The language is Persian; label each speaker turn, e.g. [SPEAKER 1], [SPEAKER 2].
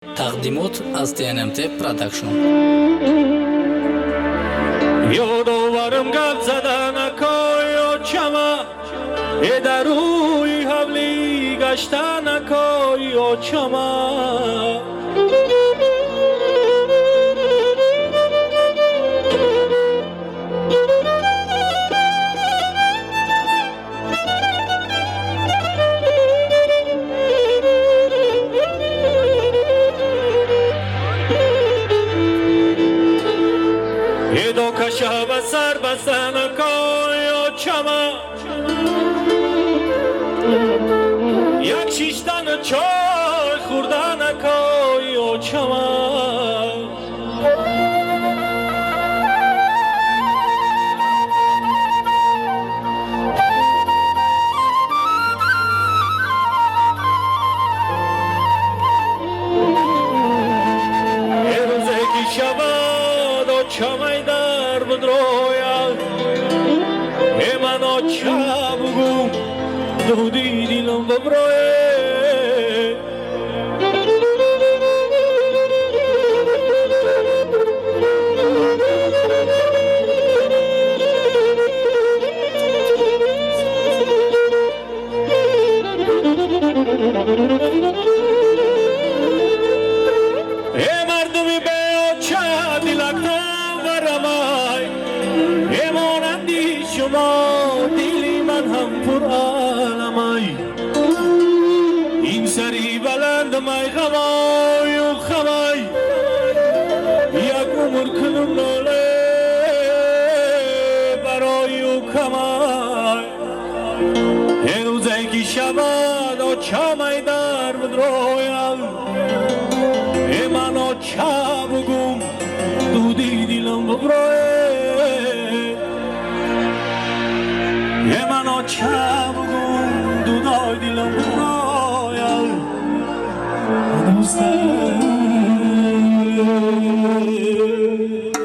[SPEAKER 1] тақдимот аз TNMT Production.
[SPEAKER 2] یادآورم گپ زدن اکای آچما در روی حولی گشتن اکای آچما دو کشه و سر بستن کای آچما یک شیشتن چای خوردن کای آچما روزه که شود آچمای در بود رویا من آچه بگو دودی دیلم ببروه مردمی به آچه دیلکتم ورمای مانندی شما دیلی من هم پر عالمای این سری بلند مای خمای و خمای یک عمر کنم ناله برای و کمای روزه که شباد آچه مای در بدرویم من آچه بگم دودی دیلم ببروه من آچه بگم دودای دیلم ببرویم دوسته